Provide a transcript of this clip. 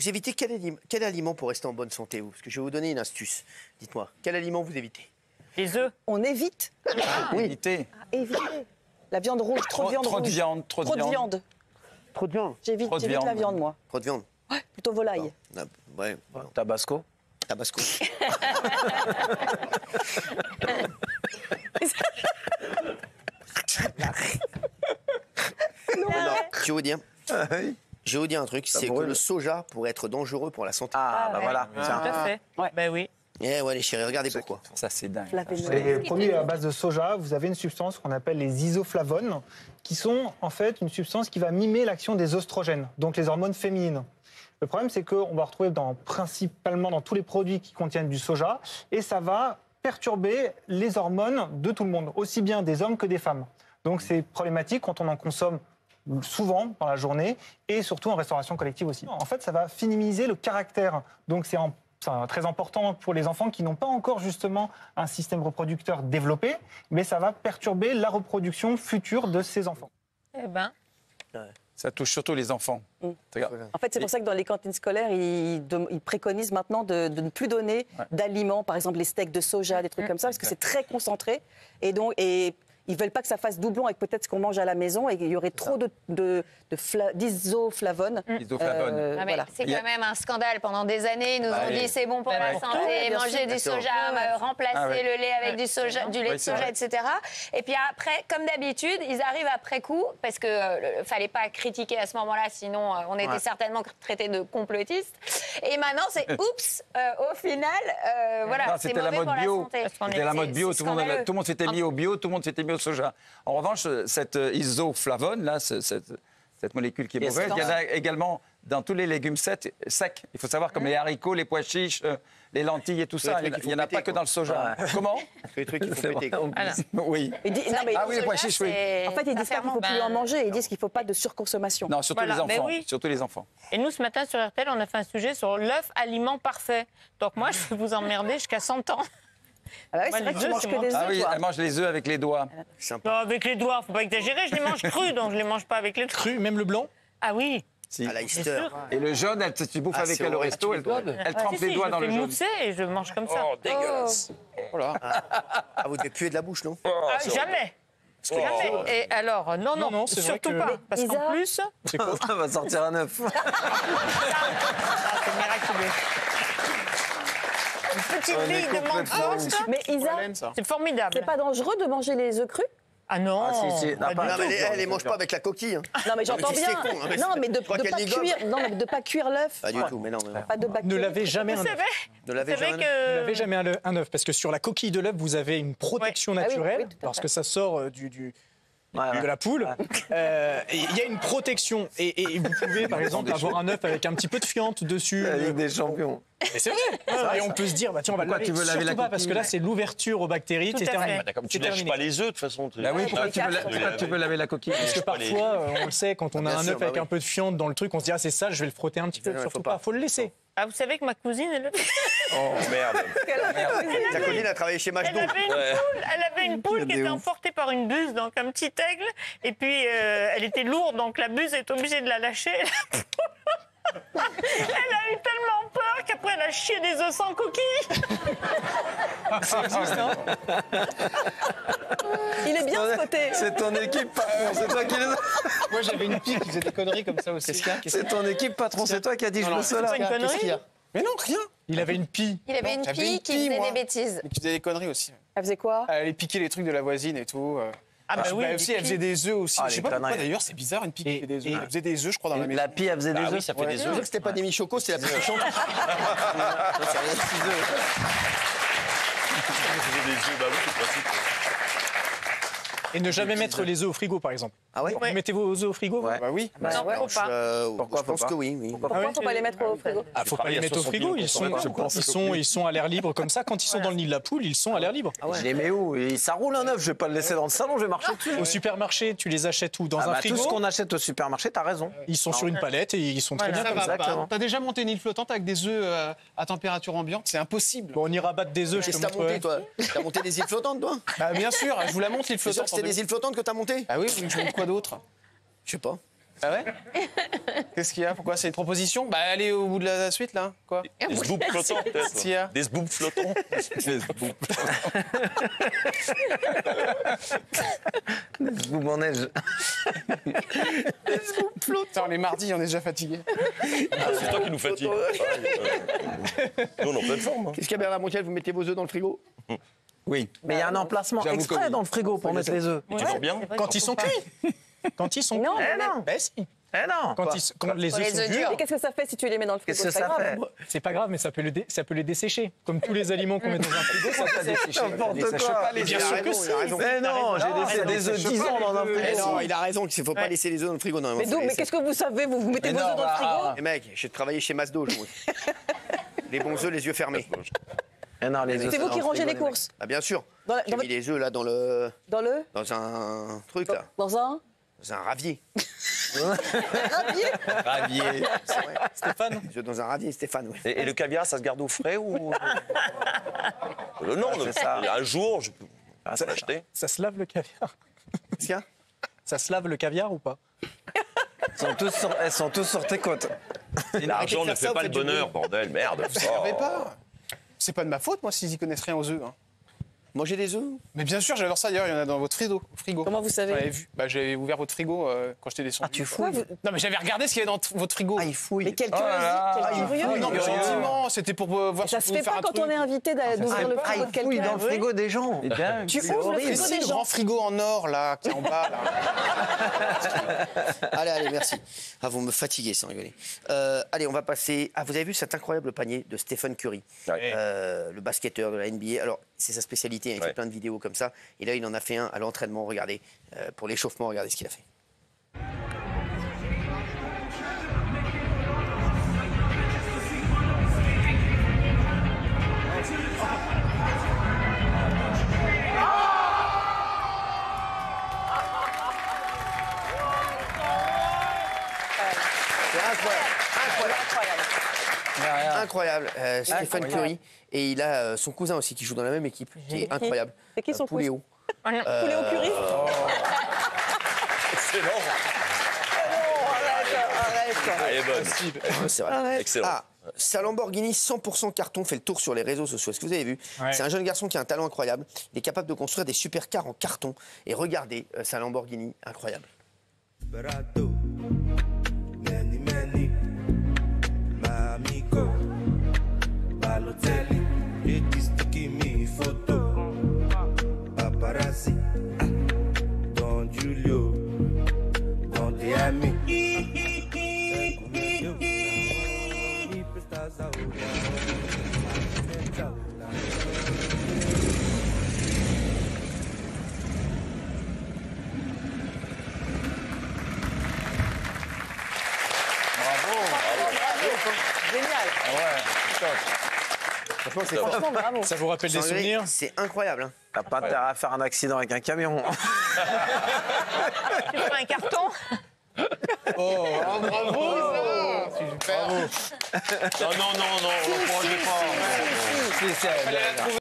Vous évitez quel aliment pour rester en bonne santé, vous? Parce que je vais vous donner une astuce. Dites-moi, quel aliment vous évitez? Les œufs. On évite. Oui. Éviter. Éviter. La viande rouge, trop de viande Trop de rouge. viande, trop de viande. Trop de viande. J'évite Trop de la viande. viande, moi. Trop de viande. Ouais, plutôt volaille. Ah, ouais. Tabasco. Tabasco. Alors, je vais vous dire. Je vais vous dire un truc, c'est que le soja pourrait être dangereux pour la santé. Ah, bah voilà. Tout à fait. Ouais. Ben oui. Eh ouais, les chéris, regardez pourquoi. Ça, c'est dingue. Les produits à base de soja, vous avez une substance qu'on appelle les isoflavones, qui sont en fait une substance qui va mimer l'action des oestrogènes, donc les hormones féminines. Le problème, c'est qu'on va retrouver principalement dans tous les produits qui contiennent du soja, et ça va perturber les hormones de tout le monde, aussi bien des hommes que des femmes. Donc c'est problématique quand on en consomme souvent dans la journée, et surtout en restauration collective aussi. En fait, ça va féminiser le caractère. Donc c'est très important pour les enfants qui n'ont pas encore justement un système reproducteur développé, mais ça va perturber la reproduction future de ces enfants. Eh ben. Ça touche surtout les enfants. Regarde. En fait, c'est pour ça que dans les cantines scolaires, ils préconisent maintenant de ne plus donner d'aliments, par exemple les steaks de soja, des trucs comme ça, parce que c'est très concentré. Et ils veulent pas que ça fasse doublon avec peut-être ce qu'on mange à la maison, et il y aurait trop d'isoflavones. Isoflavones. Ah, mais Voilà. c'est quand même un scandale. Pendant des années, ils nous ont dit c'est bon pour la santé, bien manger sûr. du soja, remplacer le lait avec du soja, du lait de soja, etc. Et puis après, comme d'habitude, ils arrivent après coup, parce que fallait pas critiquer à ce moment-là, sinon on était certainement traités de complotistes. Et maintenant, c'est oups, au final, voilà, c'est mauvais pour la santé. C'était la mode bio. Tout le monde s'était mis au bio, tout le monde s'était mis au soja. En revanche, cette isoflavone, là, cette molécule qui est mauvaise, il y en a également dans tous les légumes secs. Il faut savoir, comme les haricots, les pois chiches, les lentilles et tout ça. Il n'y en a pas que dans le soja. Comment? C'est les trucs qu'il faut péter. Oui. Ah oui, les pois chiches, oui. En fait, ils disent pas qu'il ne faut plus en manger, ils disent qu'il ne faut pas de surconsommation. Non, surtout les enfants. Surtout les enfants. Et nous, ce matin, sur RTL, on a fait un sujet sur l'œuf aliment parfait. Donc moi, je vais vous emmerder jusqu'à 100 ans. Ah bah oui, c'est vrai que tu manges que des œufs, Ah oui, toi. elle mange les œufs avec les doigts. Non, avec les doigts, faut pas exagérer, je les mange crus, donc je les mange pas avec les doigts. Cru, même le blanc? Ah oui. Si. À la Easter. Et le jaune, tu bouffes avec elle au resto, elle trempe les doigts dans le jaune. jaune. Je fais mousser et je mange comme ça. Oh, dégueulasse. Voilà. Ah, vous devez puer de la bouche, non? Jamais. Jamais. Et alors, non, c'est vrai surtout que- pas. Parce Isa qu'en plus, On va sortir un œuf. c'est miraculeux. Une petite bille de menthe forte, Mais Isa, c'est formidable. c'est pas dangereux de manger les œufs crus? Ah non. Ah, si. pas du Non, tout. mais elle les mange pas avec la coquille. Hein. Non, mais j'entends mais bien. c'est con, hein, mais Non, mais de crois pas qu'elle ligote cuire. Non, mais de pas cuire l'œuf. Pas du tout, mais non. Pas de bactéries. Ne lavez jamais Vous un œuf. savez, Ne lavez vous savez jamais. Ne que... lavez jamais un œuf, parce que sur la coquille de l'œuf, vous avez une protection Ah oui, naturelle, oui, tout à fait. lorsque ça sort de la poule. Il y a une protection. Et vous pouvez, par exemple, avoir un œuf avec un petit peu de fiente dessus. La Ligue des Champions. Mais c'est vrai. Et on peut se dire, tiens, on va le laver. tu veux laver la Surtout pas, coquille? parce que là, c'est l'ouverture aux bactéries. Tout C'est à terminé. fait. Bah, comme tu C'est lèches terminé. pas les œufs, de toute façon. Bah oui, pourquoi tu laver. veux laver la coquille? Parce que parfois, on le sait, quand on a Bien un sûr, œuf bah avec oui. un peu de fiente dans le truc, on se dit, ah, c'est ça, je vais le frotter un petit peu. Non, il Surtout faut pas, pas. faut le laisser. Ah, vous savez que ma cousine, Oh merde. Ta copine a travaillé chez Machdou. elle avait une poule qui était emportée par une buse, donc un petit aigle. Et puis, elle était lourde, donc la buse est obligée de la lâcher. Elle a eu tellement peur qu'après, elle a chié des œufs sans coquille. Ça existe, hein? Il est bien ce côté. C'est ton équipe, patron. C'est toi qui les as. Moi, j'avais une fille qui faisait des conneries comme ça aussi. C'est ton équipe, patron. C'est toi qui as dit je veux C'est cela. pas une connerie. Mais non, rien. Il avait une pie. Il avait une J'avais fille une qui fille, faisait moi. des bêtises. Mais qui faisait des conneries aussi. Elle faisait quoi? Elle allait piquer les trucs de la voisine et tout. Ah bah oui, aussi, elle faisait des œufs aussi. Ah, Je sais les pas pourquoi conneries. d'ailleurs, c'est bizarre une pique qui fait des œufs. et- Elle faisait des œufs, je crois, dans la maison. La pie, elle faisait des Ah oui, œufs. ça fait des Je œufs. que c'était pas des Michocos, c'est la plus méchante. Ça faisait des œufs, bah oui, c'est pratique. Et ne jamais mettre les œufs au frigo, par exemple. Ah ouais? Vous mettez vos œufs au frigo? vous Ouais. Bah oui. Bah, ouais. faut pas. Pourquoi Je pense faut pas que oui. Pourquoi faut pas les mettre au frigo? Ah, faut pas travaille les à mettre au 60 frigo. 000 Ils sont à l'air libre comme ça. Quand ils sont dans le nid de la poule, ils sont à l'air libre. Je les mets où? Et ça roule un œuf. Je vais pas le laisser dans le salon. Je vais marcher dessus. Au supermarché, tu les achètes où? Dans Ah un bah, frigo. tout ce qu'on achète au supermarché, t'as raison. Ils sont sur une palette et ils sont très bien Ça comme va ça. pas. Exactement. T'as déjà monté une île flottante avec des œufs à température ambiante? C'est impossible. Bon, on ira battre des œufs, je Qu'est-ce te que t'as monté, montrerai. toi? T'as monté des îles flottantes, toi? Bah, bien sûr, je vous la montre l'île C'est sûr flottante. que c'était des îles flottantes que t'as montées? Ah oui, je montre quoi d'autre? Je sais pas. Ah ouais? Qu'est-ce qu'il y a? Pourquoi? C'est une proposition? Bah, allez au bout de la suite, là. Quoi? Des sboops flottants, Qu'est-ce qu'il y a? peut-être. Des sboops flottants. Des sboops en neige. Putain, on est mardi, on est déjà fatigué. Ah, c'est toi qui nous fatigue. Nous, on est en pleine forme. Qu'est-ce qu'il y a, Bernard Montiel? Vous mettez vos œufs dans le frigo? Oui. Mais il y a un emplacement exprès dans le frigo pour mettre les œufs. Tu dors bien? Quand ils sont cuits. Quand ils sont cuits. Non, Ben si. Eh non. Quand les œufs sont durs. Et qu'est-ce que ça fait si tu les mets dans le frigo? Qu'est-ce que ça fait? C'est pas grave, mais ça peut les dessécher. Comme tous les aliments qu'on met dans un frigo, ça peut dessécher. N'importe quoi. Bien sûr que si. Mais non, j'ai laissé des œufs 10 ans dans un Eh frigo. non, il a raison, il ne faut pas laisser les œufs dans le frigo. Non, Mais qu'est-ce que vous savez? Vous mettez vos œufs dans le frigo? Eh mec, j'ai travaillé chez Masdo, je vous. Les bons œufs, les yeux fermés. Eh non, les œufs, C'est vous dans qui le rangez frigo, les courses? Ah bien sûr. Dans J'ai mis les œufs là dans le... Dans un truc là. Dans un Dans un ravier. ravier? Ravier. C'est vrai. Stéphane? Les œufs dans un ravier, Stéphane. Oui. Et le caviar, ça se garde au frais ou... Non, un jour, je peux l'acheter. Ça se lave le caviar? Qu'est-ce qu'il y a? Ça se lave le caviar ou pas? Elles sont tous sur tes côtes. L'argent ne fait pas le bonheur, bordel, merde. Vous savez pas. C'est pas de ma faute, moi, s'ils y connaissent rien aux œufs. Hein. Manger des œufs? Mais bien sûr, j'adore ça. D'ailleurs, il y en a dans votre frigo. Comment vous savez? J'avais vu. Bah, j'avais ouvert votre frigo quand j'étais descendu. Ah, tu fouilles? Non, mais j'avais regardé ce qu'il y avait dans votre frigo. Ah, il fouille. Mais quel curieux! Non, mais gentiment, c'était pour voir Ça si se vous fait pouvez faire pas un quand truc. on est invité d'ouvrir le Ah, frigo de il fouille quelqu'un. dans le frigo des gens. Tu ouvres le Et frigo si des le gens. grand frigo en or, là, qui est en bas, là. Allez, merci. Ah, vous me fatiguez sans rigoler. Allez, on va passer... Ah, vous avez vu cet incroyable panier de Stephen Curry, le basketteur de la NBA. Alors, c'est sa spécialité, hein, il fait plein de vidéos comme ça. Et là, il en a fait un à l'entraînement, regardez. Pour l'échauffement, regardez ce qu'il a fait. Incroyable. Stephen Curry. Et il a son cousin aussi qui joue dans la même équipe, qui est incroyable. C'est qui son Pouléo. Pouléo Curry? Excellent. Elle est bonne. C'est vrai. Excellent. Ah, sa Lamborghini 100% carton fait le tour sur les réseaux sociaux. Est-ce que vous avez vu? C'est un jeune garçon qui a un talent incroyable. Il est capable de construire des supercars en carton. Et regardez sa Lamborghini, incroyable. Génial. Franchement, bravo. Ça vous rappelle des souvenirs? C'est incroyable. Hein. T'as pas intérêt à faire un accident avec un camion. Tu prends un carton? Oh, bravo, ça! Super. Non, on ne pas. Si, si, si.